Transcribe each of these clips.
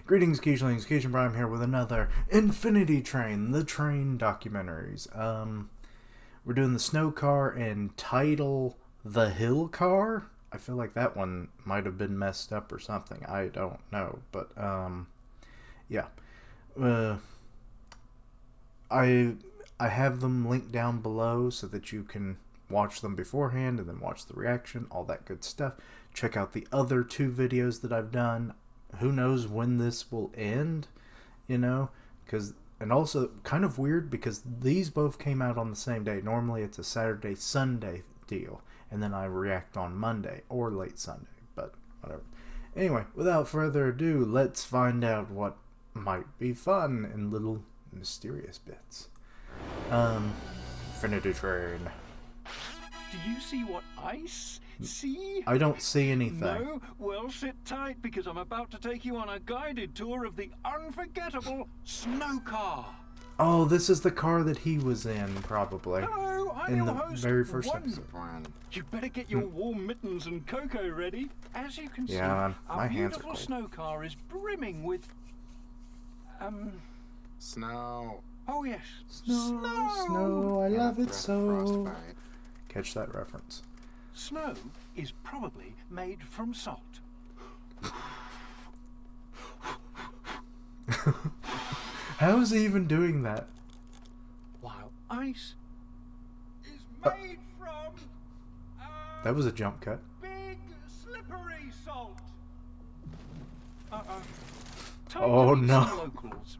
Greetings, Keishlings. Keishan Prime here with another Infinity Train, the train documentaries. We're doing the snow car and title The Hill Car. I feel like that one might have been messed up or something. I don't know, but yeah. I have them linked down below so that you can watch them beforehand and then watch the reaction, all that good stuff. Check out the other two videos that I've done. Who knows when this will end, you know, and also kind of weird because these both came out on the same day. Normally it's a Saturday Sunday deal, and then I react on Monday or late Sunday, but whatever. Anyway, without further ado, let's find out what might be fun in little mysterious bits. Infinity Train. Do you see what I see? I don't see anything. No? Well, sit tight because I'm about to take you on a guided tour of the unforgettable snow car. Oh, this is the car that he was in, probably. Hello, I'm in your the host, very first episode. You better get your warm mittens and cocoa ready. As you can see, my our hands are beautiful cold. snow car is brimming with... Snow. Oh yes, Snow, I love it so. Frostbite. Catch that reference. Snow is probably made from salt. How is he even doing that? While ice is made from That was a jump cut. big slippery salt. Oh, no. Some locals,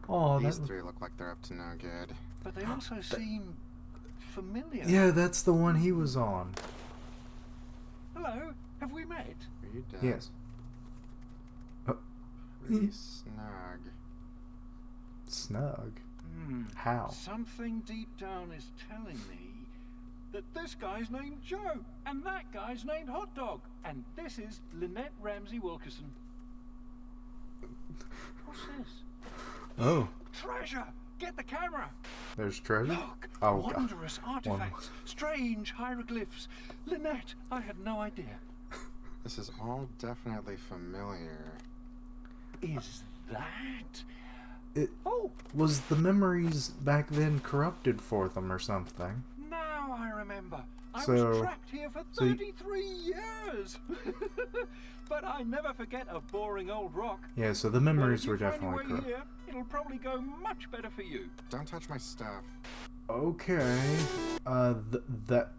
Oh, These that. three look like they're up to no good. but they also seem familiar. Yeah, that's the one he was on. Hello, have we met? Are you dead? Yes. Pretty snug. Snug. How? Something deep down is telling me that this guy's named Joe, and that guy's named Hot Dog, and this is Lynette Ramsey Wilkerson. What's this? Oh, Treasure! Get the camera! there's treasure. Look! Oh, God. Wondrous artifacts, strange hieroglyphs. Lynette, I had no idea. This is all definitely familiar. Is that? It Oh, was the memories back then corrupted for them or something. now I remember. I So- was trapped here for so you- 33 years. But I never forget a boring old rock. Yeah, so the Well, memories if were you find definitely your way corrupt. here, it'll probably go much better for you. Don't touch my stuff. Okay. That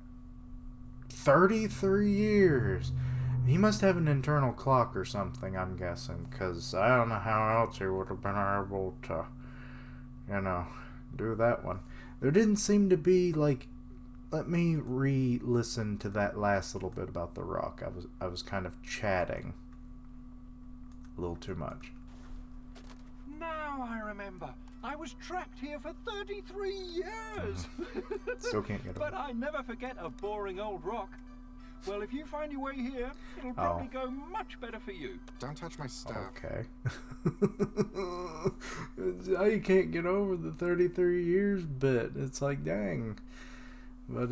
33 years. He must have an internal clock or something, I'm guessing, because I don't know how else he would have been able to, do that one. There didn't seem to be, like, let me re-listen to that last little bit about the rock. I was kind of chatting a little too much. Now I remember. I was trapped here for 33 years. Still can't get But over I never forget a boring old rock. Well, if you find your way here, it'll probably go much better for you. Don't touch my stuff. Okay. I can't get over the 33 years bit. It's like, dang. But,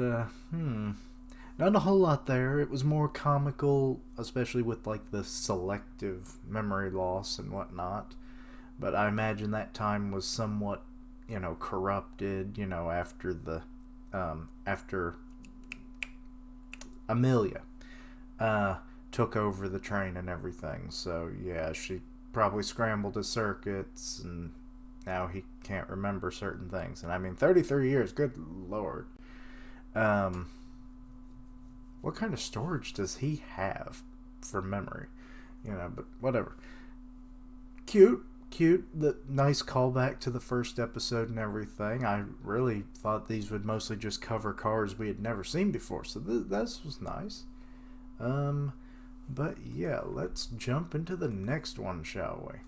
not a whole lot there. It was more comical, especially with, like, the selective memory loss and whatnot. But I imagine that time was somewhat, corrupted, after the, after Amelia took over the train and everything. So yeah, she probably scrambled his circuits, and now he can't remember certain things. And I mean, 33 years, good lord. What kind of storage does he have for memory? But whatever. Cute. The nice callback to the first episode and everything. I really thought these would mostly just cover cars we had never seen before, so this was nice. But yeah, let's jump into the next one, shall we?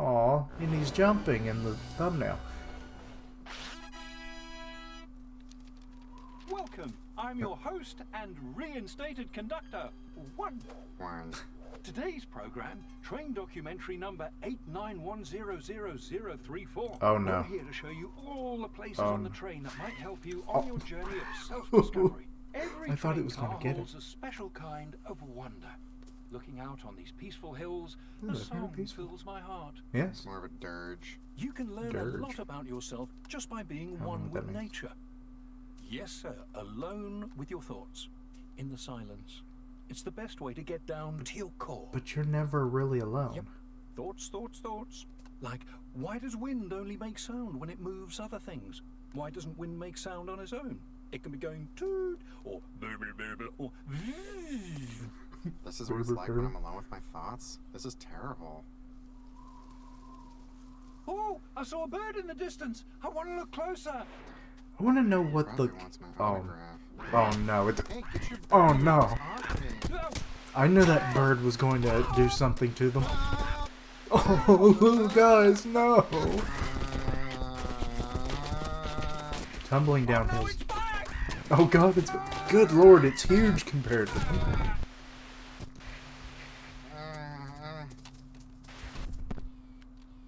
Aw, and he's jumping in the thumbnail. Welcome. I'm your host and reinstated conductor, One. Today's program, train documentary number 891000034. Oh, no. We're here to show you all the places on the train that might help you on your journey of self-discovery. Every I thought it train was gonna car get it. holds a special kind of wonder. looking out on these peaceful hills, Ooh, a they're very song peaceful. fills my heart. Yes. More of a dirge. You can learn Dirge. a lot about yourself just by being don't know one what with that means. nature. Yes, sir, alone with your thoughts, in the silence. It's the best way to get down to your core. But you're never really alone. Yep. Thoughts, thoughts, thoughts. Like, why does wind only make sound when it moves other things? Why doesn't wind make sound on its own? It can be going toot, or or This is what it's like when I'm alone with my thoughts. This is terrible. oh, I saw a bird in the distance. I want to look closer. I want to know what Probably the. wants my Oh, autograph. oh no! Hey, get your Oh, bird no. off me. No. I knew that bird was going to do something to them. Oh, guys, no! Tumbling down No, hills. it's back. Oh god, it's good lord, it's huge compared to them.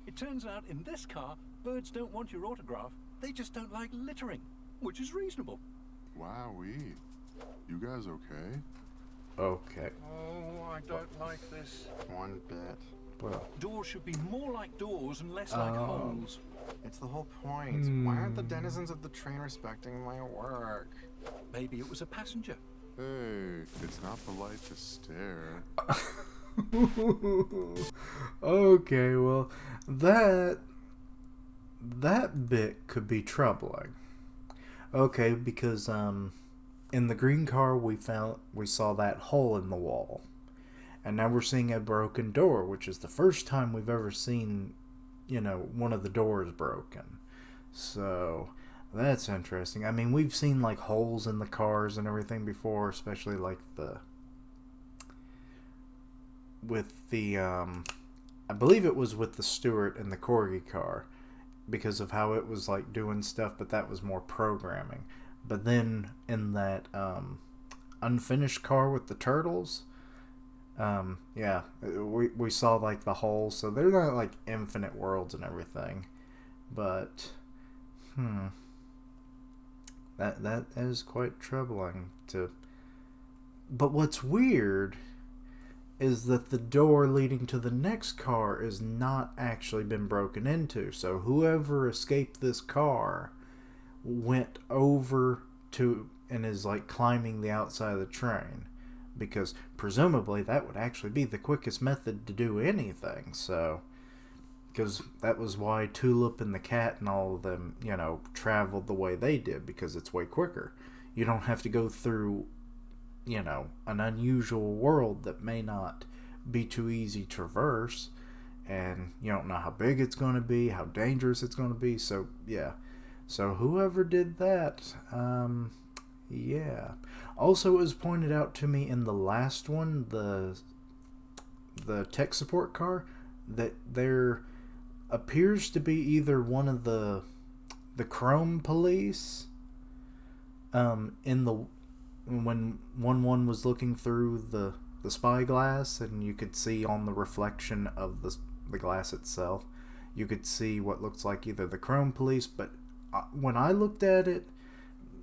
It turns out in this car, birds don't want your autograph. They just don't like littering, which is reasonable. Wowee. You guys okay? Okay, Oh, I don't like this. One bit. well, Doors should be more like doors and less like holes. It's the whole point. Why aren't the denizens of the train respecting my work? Maybe it was a passenger. Hey, it's not polite to stare. okay, well, that bit could be troubling. Okay, because in the green car we saw that hole in the wall, and now we're seeing a broken door, which is the first time we've ever seen, one of the doors broken. So that's interesting. I mean, we've seen like holes in the cars and everything before, especially like I believe it was with the Stewart and the Corgi car, because of how it was like doing stuff, but that was more programming. But then in that unfinished car with the turtles, yeah, we saw like the holes. So they're not like infinite worlds and everything, but that is quite troubling to. But what's weird is that the door leading to the next car is not actually been broken into. So whoever escaped this car went over to and is like climbing the outside of the train, because presumably that would actually be the quickest method to do anything. So, because that was why Tulip and the cat and all of them, traveled the way they did, because it's way quicker. You don't have to go through an unusual world that may not be too easy to traverse, and you don't know how big it's going to be, how dangerous it's going to be. So yeah, so whoever did that, yeah. Also, it was pointed out to me in the last one, the tech support car, that there appears to be either one of the Chrome police in the when 1-1 was looking through the spyglass, and you could see on the reflection of the glass itself, you could see what looks like either the Chrome police, but when I looked at it,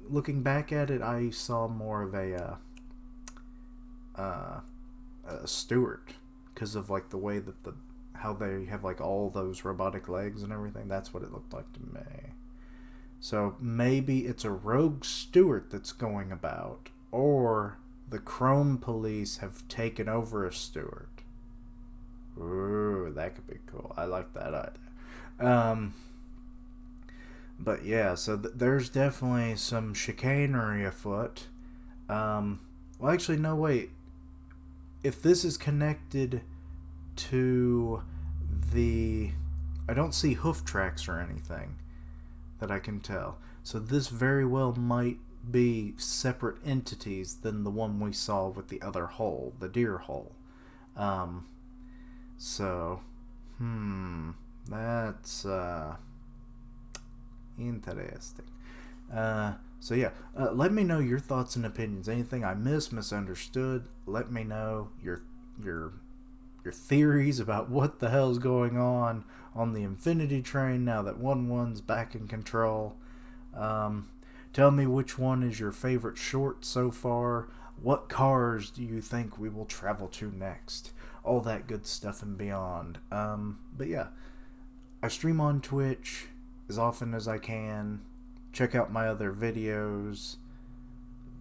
looking back at it, I saw more of a Stewart, because of like the way that how they have like all those robotic legs and everything. That's what it looked like to me. So maybe it's a rogue Stewart that's going about, or the Chrome police have taken over a Stewart. Ooh, that could be cool. I like that idea. But yeah, so there's definitely some chicanery afoot. Well, actually, no, wait. If this is connected to I don't see hoof tracks or anything that I can tell. So this very well might be separate entities than the one we saw with the other hole, the deer hole. So, that's interesting. So yeah, let me know your thoughts and opinions. Anything I misunderstood, let me know your theories about what the hell's going on the Infinity Train now that 1-1's back in control. Tell me which one is your favorite short so far. What cars do you think we will travel to next? All that good stuff and beyond. But yeah, I stream on Twitch as often as I can. Check out my other videos.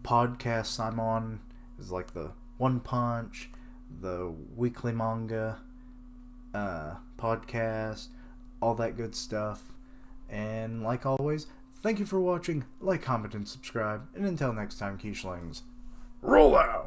Podcasts I'm on is like the One Punch, the Weekly Manga podcast, all that good stuff. And like always, thank you for watching. Like, comment, and subscribe. And until next time, Keishlings, roll out!